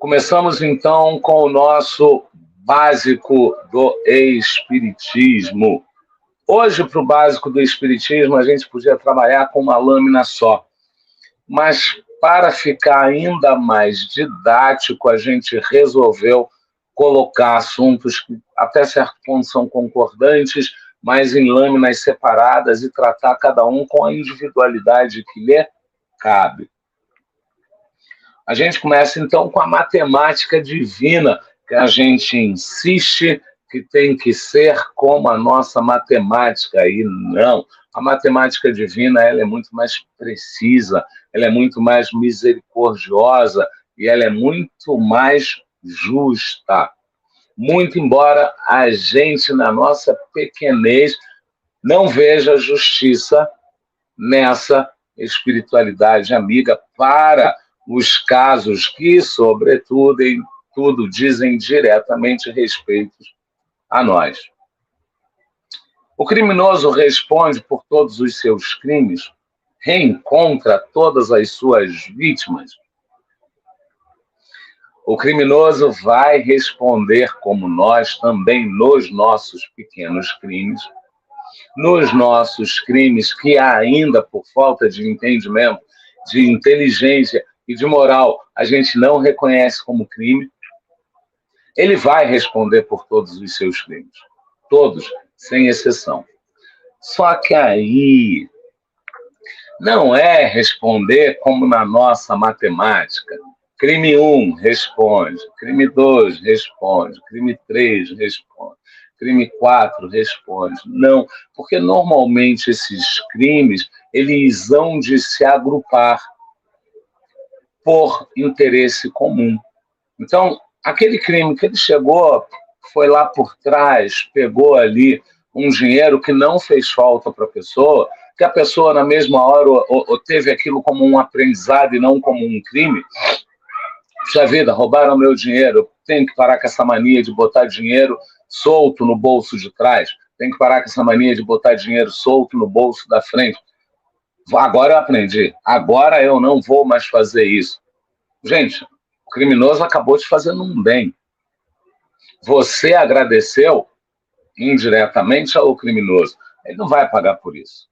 Começamos, então, com o nosso básico do Espiritismo. Hoje, para o básico do Espiritismo, a gente podia trabalhar com uma lâmina só. Mas, para ficar ainda mais didático, a gente resolveu colocar assuntos que, até certo ponto, são concordantes, mas em lâminas separadas e tratar cada um com a individualidade que lhe cabe. A gente começa, então, com a matemática divina, que a gente insiste que tem que ser como a nossa matemática, e não. A matemática divina ela é muito mais precisa, ela é muito mais misericordiosa e ela é muito mais justa. Muito embora a gente, na nossa pequenez, não veja justiça nessa espiritualidade amiga para os casos que, sobretudo, em tudo dizem diretamente respeito a nós. O criminoso responde por todos os seus crimes, reencontra todas as suas vítimas. O criminoso vai responder como nós também nos nossos pequenos crimes, nos nossos crimes que ainda, por falta de entendimento, de inteligência e de moral, a gente não reconhece como crime, ele vai responder por todos os seus crimes. Todos, sem exceção. Só que aí não é responder como na nossa matemática. Crime 1 responde, crime 2 responde, crime 3 responde, crime 4 responde. Não, porque normalmente esses crimes, eles hão de se agrupar por interesse comum. Então, aquele crime que ele chegou, foi lá por trás, pegou ali um dinheiro que não fez falta para a pessoa, que a pessoa na mesma hora ou teve aquilo como um aprendizado e não como um crime. Puxa vida, roubaram meu dinheiro, eu tenho que parar com essa mania de botar dinheiro solto no bolso de trás, tenho que parar com essa mania de botar dinheiro solto no bolso da frente. Agora eu aprendi, agora eu não vou mais fazer isso. Gente, o criminoso acabou te fazendo um bem. Você agradeceu indiretamente ao criminoso. Ele não vai pagar por isso.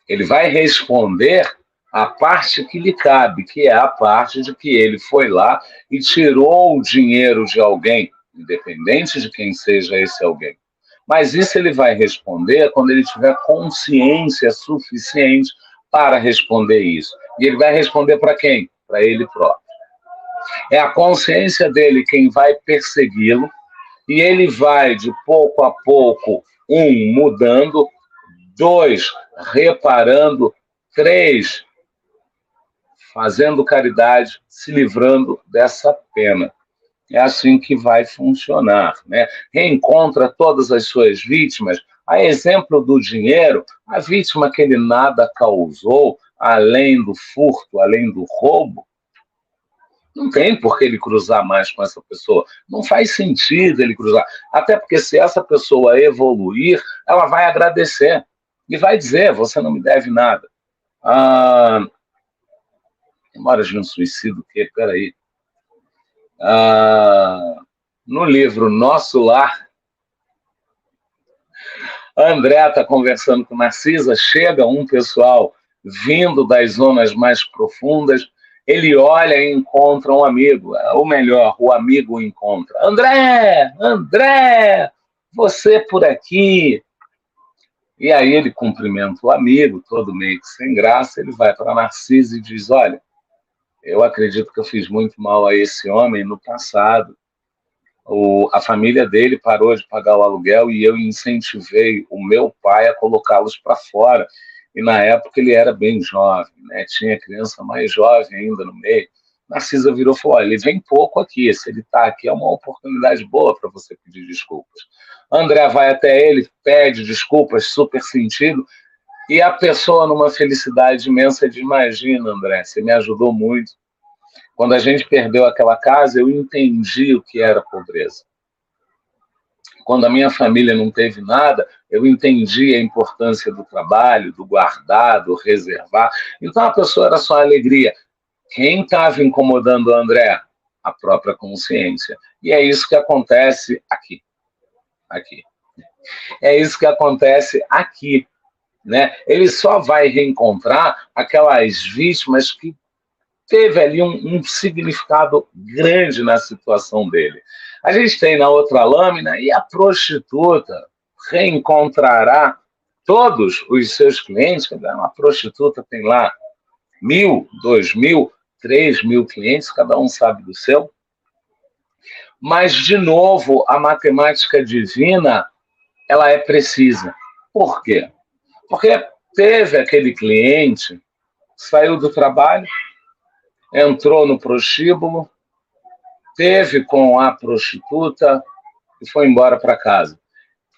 Ele vai responder a parte que lhe cabe, que é a parte de que ele foi lá e tirou o dinheiro de alguém, independente de quem seja esse alguém. Mas isso ele vai responder quando ele tiver consciência suficiente para responder isso. E ele vai responder para quem? Para ele próprio. É a consciência dele quem vai persegui-lo, e ele vai, de pouco a pouco, 1, mudando, 2, reparando, 3, fazendo caridade, se livrando dessa pena. É assim que vai funcionar, né? Reencontra todas as suas vítimas. A exemplo do dinheiro, a vítima que ele nada causou, além do furto, além do roubo, não tem por que ele cruzar mais com essa pessoa. Não faz sentido ele cruzar. Até porque se essa pessoa evoluir, ela vai agradecer. E vai dizer, você não me deve nada. Memórias de um suicídio, o quê? Peraí. No livro Nosso Lar, a André está conversando com Narcisa, chega um pessoal vindo das zonas mais profundas, ele olha e encontra um amigo, ou melhor, o amigo o encontra. André, você por aqui. E aí ele cumprimenta o amigo, todo meio que sem graça, ele vai para Narcisa e diz, olha, eu acredito que eu fiz muito mal a esse homem no passado. A família dele parou de pagar o aluguel e eu incentivei o meu pai a colocá-los para fora. E na época ele era bem jovem, né? Tinha criança mais jovem ainda no meio. Narcisa virou e falou, olha, ele vem pouco aqui, se ele está aqui é uma oportunidade boa para você pedir desculpas. André vai até ele, pede desculpas, super sentido, e a pessoa numa felicidade imensa diz, imagina, André, você me ajudou muito. Quando a gente perdeu aquela casa, eu entendi o que era pobreza. Quando a minha família não teve nada, eu entendi a importância do trabalho, do guardar, do reservar. Então a pessoa era só alegria. Quem estava incomodando o André? A própria consciência. E é isso que acontece aqui. Aqui. É isso que acontece aqui. Né? Ele só vai reencontrar aquelas vítimas que teve ali um significado grande na situação dele. A gente tem na outra lâmina, e a prostituta reencontrará todos os seus clientes. Uma prostituta tem lá 1.000, 2.000, 3.000 clientes, cada um sabe do seu. Mas, de novo, a matemática divina, ela é precisa. Por quê? Porque teve aquele cliente, saiu do trabalho, entrou no prostíbulo, teve com a prostituta e foi embora para casa.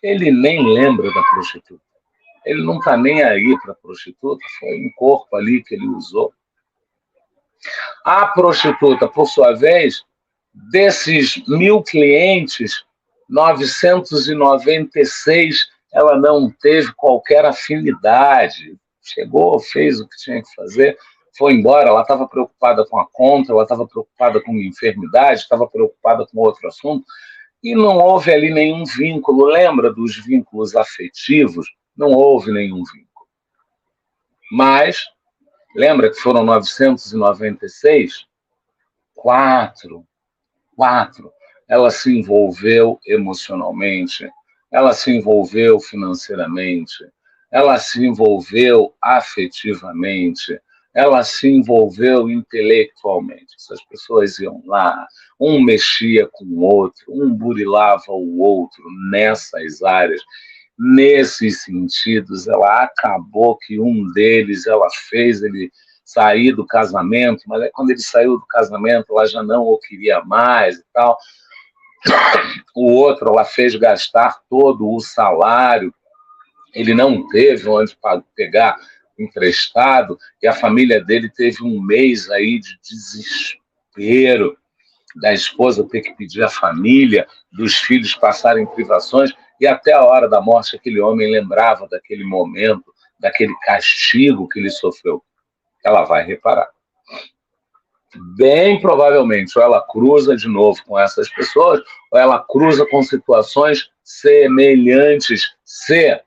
Ele nem lembra da prostituta. Ele não está nem aí para a prostituta, foi um corpo ali que ele usou. A prostituta, por sua vez, desses 1.000 clientes, 996, ela não teve qualquer afinidade. Chegou, fez o que tinha que fazer, foi embora. Ela estava preocupada com a conta, ela estava preocupada com enfermidade, estava preocupada com outro assunto, e não houve ali nenhum vínculo. Lembra dos vínculos afetivos? Não houve nenhum vínculo. Mas, lembra que foram 996? Quatro. Ela se envolveu emocionalmente, ela se envolveu financeiramente, ela se envolveu afetivamente, ela se envolveu intelectualmente. Essas pessoas iam lá, um mexia com o outro, um burilava o outro nessas áreas. Nesses sentidos, ela acabou que um deles, ela fez ele sair do casamento, mas aí, quando ele saiu do casamento, ela já não o queria mais e tal. O outro, ela fez gastar todo o salário, ele não teve onde pegar emprestado, e a família dele teve um mês aí de desespero, da esposa ter que pedir à família, dos filhos passarem privações, e até a hora da morte aquele homem lembrava daquele momento, daquele castigo que ele sofreu. Ela vai reparar. Bem provavelmente, ou ela cruza de novo com essas pessoas, ou ela cruza com situações semelhantes, se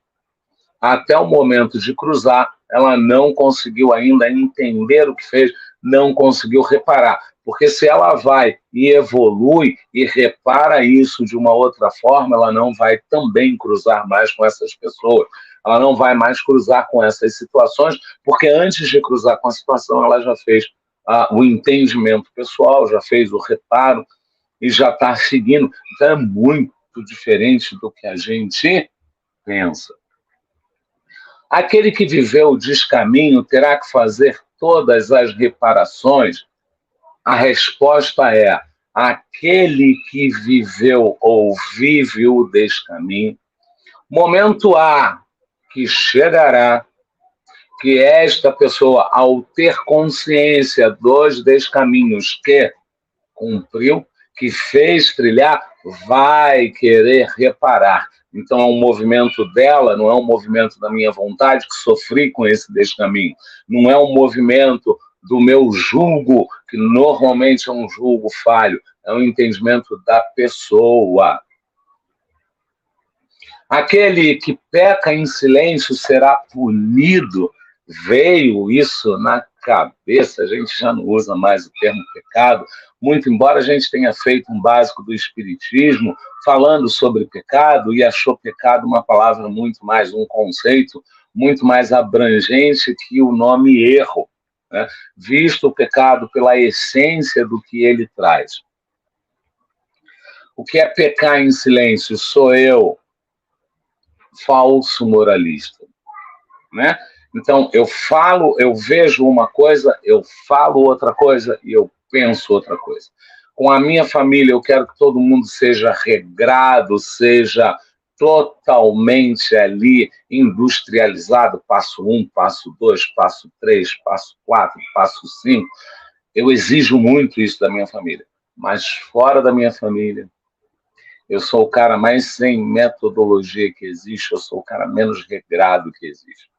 até o momento de cruzar, ela não conseguiu ainda entender o que fez, não conseguiu reparar. Porque se ela vai e evolui e repara isso de uma outra forma, ela não vai também cruzar mais com essas pessoas. Ela não vai mais cruzar com essas situações, porque antes de cruzar com a situação, ela já fez o entendimento pessoal, já fez o reparo e já está seguindo. Então é muito diferente do que a gente pensa. Aquele que viveu o descaminho terá que fazer todas as reparações? A resposta é: aquele que viveu ou vive o descaminho, momento há que chegará que esta pessoa, ao ter consciência dos descaminhos que cumpriu, que fez trilhar, vai querer reparar. Então é um movimento dela, não é um movimento da minha vontade, que sofri com esse descaminho. Não é um movimento do meu julgo, que normalmente é um julgo falho. É um entendimento da pessoa. Aquele que peca em silêncio será punido. Veio isso na cabeça, a gente já não usa mais o termo pecado, muito embora a gente tenha feito um básico do espiritismo falando sobre pecado e achou pecado uma palavra muito mais, um conceito muito mais abrangente que o nome erro, né? Visto o pecado pela essência do que ele traz. O que é pecar em silêncio? Sou eu, falso moralista, né? Então, eu falo, eu vejo uma coisa, eu falo outra coisa e eu penso outra coisa. Com a minha família, eu quero que todo mundo seja regrado, seja totalmente ali industrializado, passo 1, passo 2, passo 3, passo 4, passo 5. Eu exijo muito isso da minha família. Mas fora da minha família, eu sou o cara mais sem metodologia que existe, eu sou o cara menos regrado que existe.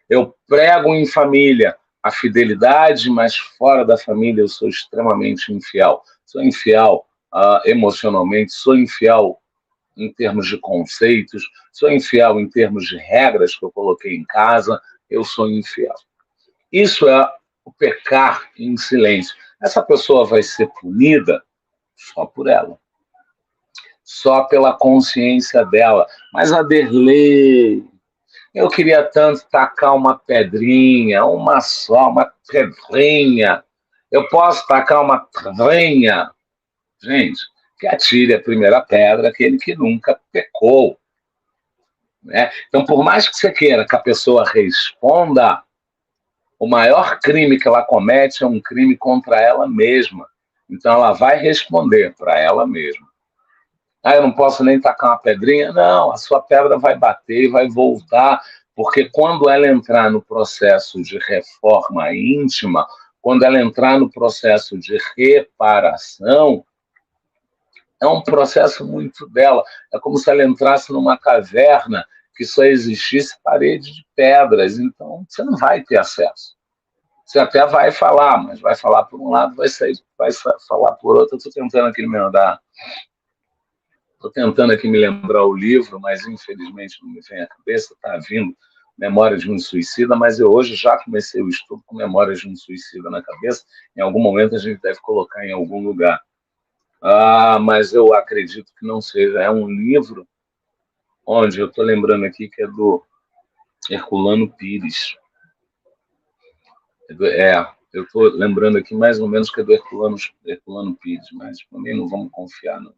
Eu prego em família a fidelidade, mas fora da família eu sou extremamente infiel. Sou infiel emocionalmente, sou infiel em termos de conceitos, sou infiel em termos de regras que eu coloquei em casa, eu sou infiel. Isso é o pecar em silêncio. Essa pessoa vai ser punida só por ela, só pela consciência dela. Mas a Derlei, eu queria tanto tacar uma pedrinha, uma pedrinha. Eu posso tacar uma pedrinha? Gente, que atire a primeira pedra aquele que nunca pecou. Né? Então, por mais que você queira que a pessoa responda, o maior crime que ela comete é um crime contra ela mesma. Então, ela vai responder para ela mesma. Eu não posso nem tacar uma pedrinha? Não, a sua pedra vai bater e vai voltar, porque quando ela entrar no processo de reforma íntima, quando ela entrar no processo de reparação, é um processo muito dela. É como se ela entrasse numa caverna que só existisse parede de pedras. Então, você não vai ter acesso. Você até vai falar, mas vai falar por um lado, vai falar por outro. Estou tentando aqui me lembrar o livro, mas infelizmente não me vem à cabeça. Está vindo Memórias de um Suicida, mas eu hoje já comecei o estudo com Memórias de um Suicida na cabeça. Em algum momento a gente deve colocar em algum lugar. Mas eu acredito que não seja. É um livro onde eu estou lembrando aqui que é do Herculano Pires. Eu estou lembrando aqui mais ou menos que é do Herculano Pires, mas também não vamos confiar, não.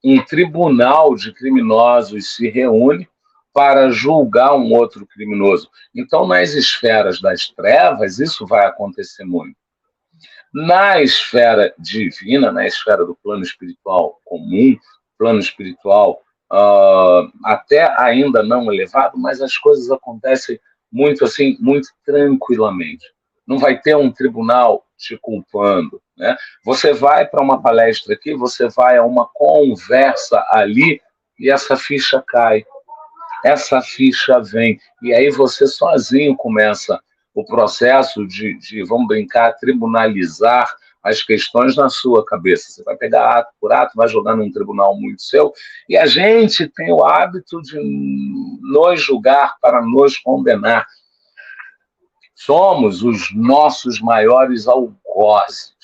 Um tribunal de criminosos se reúne para julgar um outro criminoso. Então, nas esferas das trevas, isso vai acontecer muito. Na esfera divina, na esfera do plano espiritual comum, plano espiritual até ainda não elevado, mas as coisas acontecem muito assim, muito tranquilamente. Não vai ter um tribunal te culpando, né? Você vai para uma palestra aqui, você vai a uma conversa ali e essa ficha cai, essa ficha vem, e aí você sozinho começa o processo de vamos brincar, tribunalizar as questões na sua cabeça. Você vai pegar ato por ato, vai jogar num tribunal muito seu, e a gente tem o hábito de nos julgar para nos condenar. Somos os nossos maiores algozes.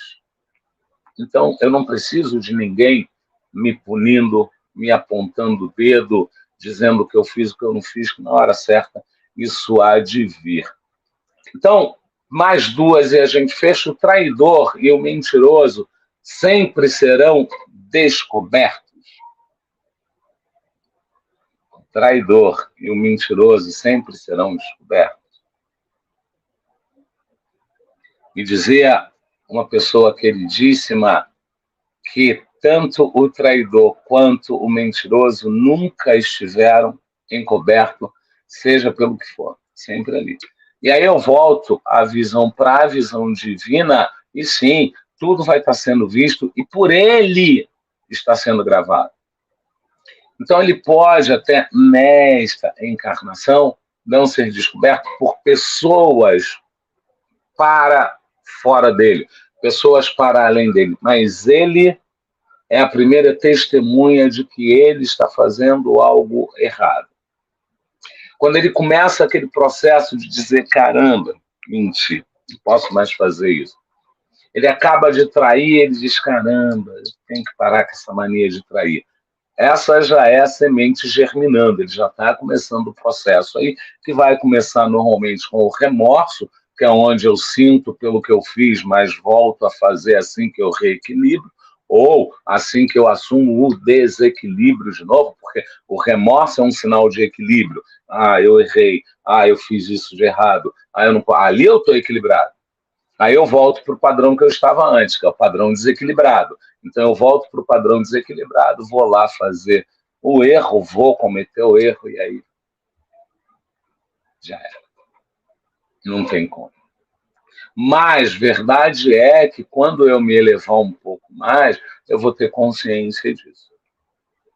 Então, eu não preciso de ninguém me punindo, me apontando o dedo, dizendo que eu fiz o que eu não fiz, que na hora certa isso há de vir. Então, mais duas e a gente fecha. O traidor e o mentiroso sempre serão descobertos. O traidor e o mentiroso sempre serão descobertos. E dizia uma pessoa queridíssima que tanto o traidor quanto o mentiroso nunca estiveram encobertos, seja pelo que for, sempre ali. E aí eu volto à visão para a visão divina, e sim, tudo vai estar sendo visto, e por ele está sendo gravado. Então ele pode até, nesta encarnação, não ser descoberto por pessoas para fora dele, pessoas para além dele, mas ele é a primeira testemunha de que ele está fazendo algo errado. Quando ele começa aquele processo de dizer, caramba, menti, não posso mais fazer isso. Ele acaba de trair, ele diz, caramba, eu tenho que parar com essa mania de trair. Essa já é a semente germinando, ele já está começando o processo aí, que vai começar normalmente com o remorso, que é onde eu sinto pelo que eu fiz, mas volto a fazer assim que eu reequilibro, ou assim que eu assumo o desequilíbrio de novo, porque o remorso é um sinal de equilíbrio. Eu errei. Eu fiz isso de errado. Ali eu estou equilibrado. Aí eu volto para o padrão que eu estava antes, que é o padrão desequilibrado. Então eu volto para o padrão desequilibrado, vou lá fazer o erro, vou cometer o erro, e aí já era. Não tem como. Mas verdade é que quando eu me elevar um pouco mais, eu vou ter consciência disso.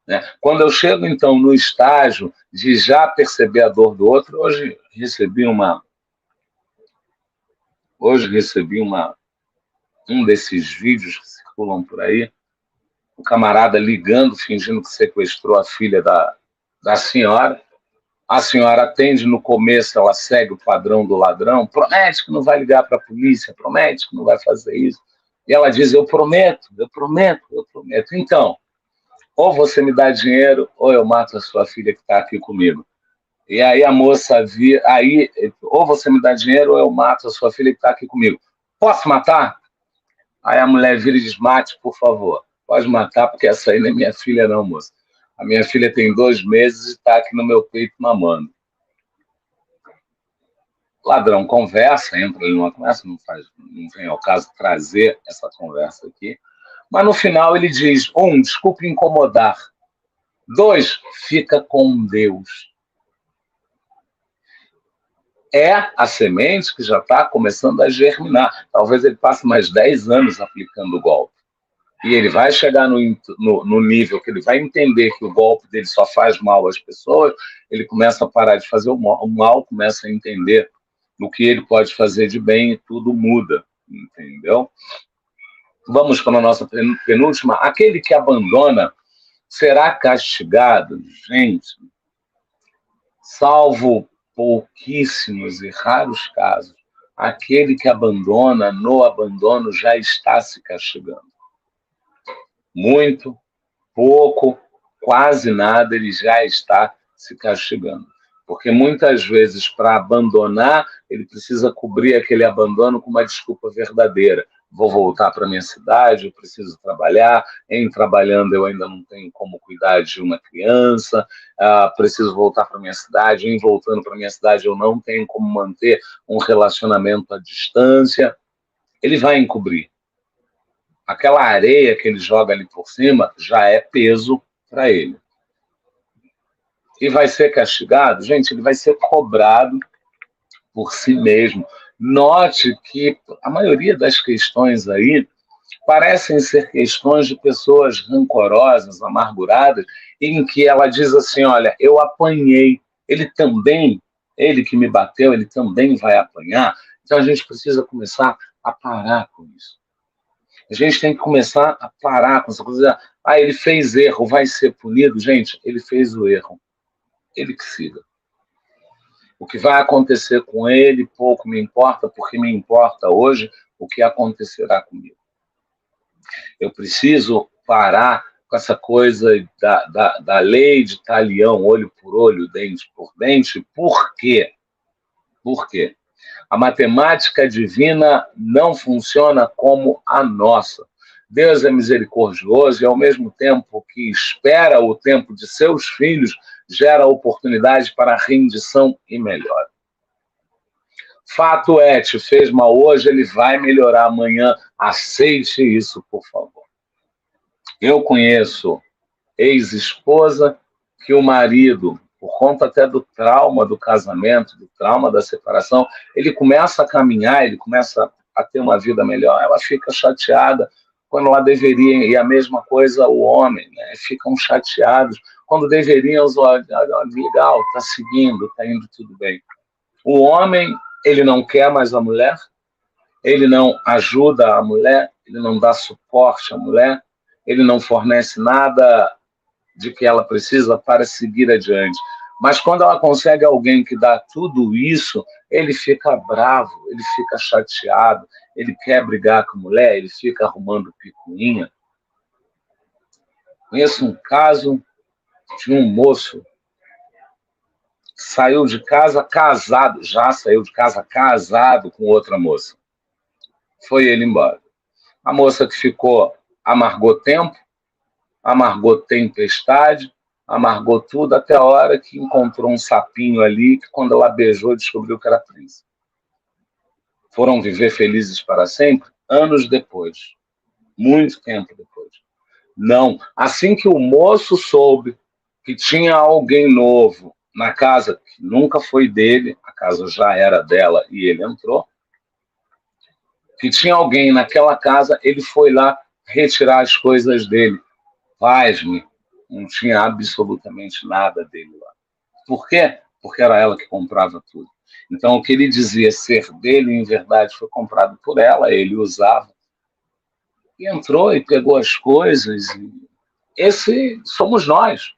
Né? Quando eu chego, então, no estágio de já perceber a dor do outro, hoje recebi uma Hoje recebi um desses vídeos que circulam por aí, o camarada ligando, fingindo que sequestrou a filha da senhora. A senhora atende no começo, ela segue o padrão do ladrão, promete que não vai ligar para a polícia, promete que não vai fazer isso. E ela diz, eu prometo, eu prometo, eu prometo. Então, ou você me dá dinheiro, ou eu mato a sua filha que está aqui comigo. E aí a moça via, aí, ou você me dá dinheiro, ou eu mato a sua filha que está aqui comigo. Posso matar? Aí a mulher vira e diz, mate, por favor. Pode matar, porque essa aí não é minha filha não, moça. A minha filha tem 2 meses e está aqui no meu peito mamando. O ladrão conversa, entra ali numa conversa, não vem ao caso trazer essa conversa aqui. Mas no final ele diz, 1, desculpe incomodar. 2, fica com Deus. É a semente que já está começando a germinar. Talvez ele passe mais 10 anos aplicando o golpe. E ele vai chegar no nível que ele vai entender que o golpe dele só faz mal às pessoas, ele começa a parar de fazer o mal, começa a entender o que ele pode fazer de bem e tudo muda, entendeu? Vamos para a nossa penúltima. Aquele que abandona será castigado. Gente, salvo pouquíssimos e raros casos, aquele que abandona, no abandono, já está se castigando. Muito, pouco, quase nada, ele já está se castigando. Porque muitas vezes, para abandonar, ele precisa cobrir aquele abandono com uma desculpa verdadeira. Vou voltar para a minha cidade, eu preciso trabalhar, em trabalhando eu ainda não tenho como cuidar de uma criança, preciso voltar para a minha cidade, em voltando para a minha cidade eu não tenho como manter um relacionamento à distância. Ele vai encobrir. Aquela areia que ele joga ali por cima já é peso para ele. E vai ser castigado? Gente, ele vai ser cobrado por si mesmo. Note que a maioria das questões aí parecem ser questões de pessoas rancorosas, amarguradas, em que ela diz assim, olha, eu apanhei, ele que me bateu, ele também vai apanhar. Então a gente precisa começar a parar com isso. A gente tem que começar a parar com essa coisa. Ele fez erro, vai ser punido. Gente, ele fez o erro. Ele que siga. O que vai acontecer com ele, pouco me importa, porque me importa hoje o que acontecerá comigo. Eu preciso parar com essa coisa da lei de talião, olho por olho, dente por dente. Por quê? Por quê? A matemática divina não funciona como a nossa. Deus é misericordioso e, ao mesmo tempo que espera o tempo de seus filhos, gera oportunidade para rendição e melhora. Fato é, te fez mal hoje, ele vai melhorar amanhã. Aceite isso, por favor. Eu conheço ex-esposa que o marido, por conta até do trauma do casamento, do trauma da separação, ele começa a caminhar, ele começa a ter uma vida melhor, ela fica chateada quando ela deveria, e a mesma coisa o homem, né? Ficam chateados quando deveriam, legal, está seguindo, está indo tudo bem. O homem, ele não quer mais a mulher, ele não ajuda a mulher, ele não dá suporte à mulher, ele não fornece nada de que ela precisa para seguir adiante. Mas quando ela consegue alguém que dá tudo isso, ele fica bravo, ele fica chateado, ele quer brigar com a mulher, ele fica arrumando picuinha. Conheço um caso de um moço que saiu de casa casado, já saiu de casa casado com outra moça. Foi ele embora. A moça que ficou amargou tempo, amargou tempestade, amargou tudo até a hora que encontrou um sapinho ali que, quando ela beijou, descobriu que era príncipe. Foram viver felizes para sempre anos depois, muito tempo depois. Não, assim que o moço soube que tinha alguém novo na casa, que nunca foi dele, a casa já era dela e ele entrou, que tinha alguém naquela casa, ele foi lá retirar as coisas dele. Paz-me, não tinha absolutamente nada dele lá. Por quê? Porque era ela que comprava tudo. Então, o que ele dizia ser dele, em verdade, foi comprado por ela, ele usava. E entrou e pegou as coisas. Esse somos nós.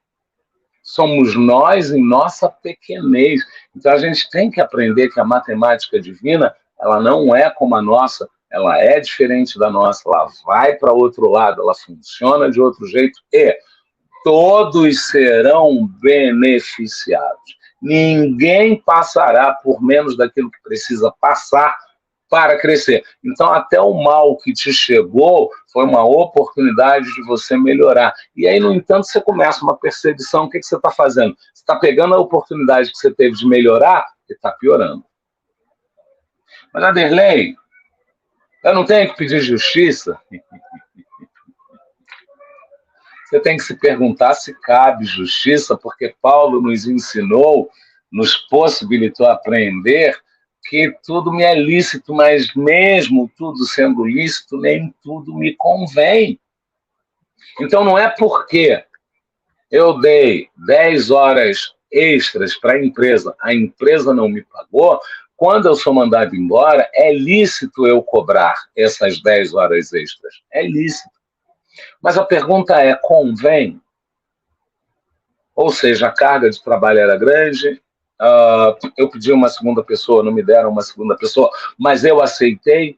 Somos nós em nossa pequenez. Então, a gente tem que aprender que a matemática divina, ela não é como a nossa, ela é diferente da nossa, ela vai para outro lado, ela funciona de outro jeito e todos serão beneficiados. Ninguém passará por menos daquilo que precisa passar para crescer. Então, até o mal que te chegou foi uma oportunidade de você melhorar. E aí, no entanto, você começa uma perseguição. O que você está fazendo? Você está pegando a oportunidade que você teve de melhorar e está piorando. Mas, Aderlei, eu não tenho que pedir justiça? Você tem que se perguntar se cabe justiça, porque Paulo nos ensinou, nos possibilitou aprender que tudo me é lícito, mas mesmo tudo sendo lícito, nem tudo me convém. Então não é porque eu dei 10 horas extras para a empresa não me pagou, quando eu sou mandado embora, é lícito eu cobrar essas 10 horas extras. É lícito. Mas a pergunta é, convém? Ou seja, a carga de trabalho era grande, eu pedi uma segunda pessoa, não me deram uma segunda pessoa, mas eu aceitei.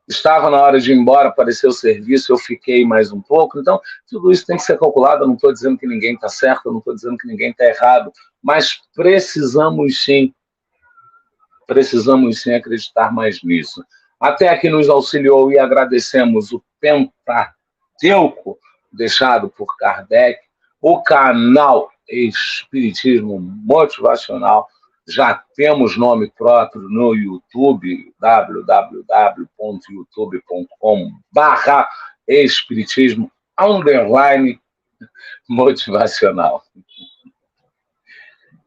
Estava na hora de ir embora, apareceu o serviço, eu fiquei mais um pouco. Então, tudo isso tem que ser calculado. Eu não estou dizendo que ninguém está certo, eu não estou dizendo que ninguém está errado, mas precisamos sim acreditar mais nisso. Até aqui nos auxiliou e agradecemos o Pentateuco deixado por Kardec, o canal Espiritismo Motivacional. Já temos nome próprio no YouTube, www.youtube.com/espiritismo_motivacional.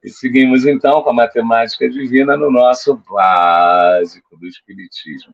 E seguimos, então, com a matemática divina no nosso básico do Espiritismo.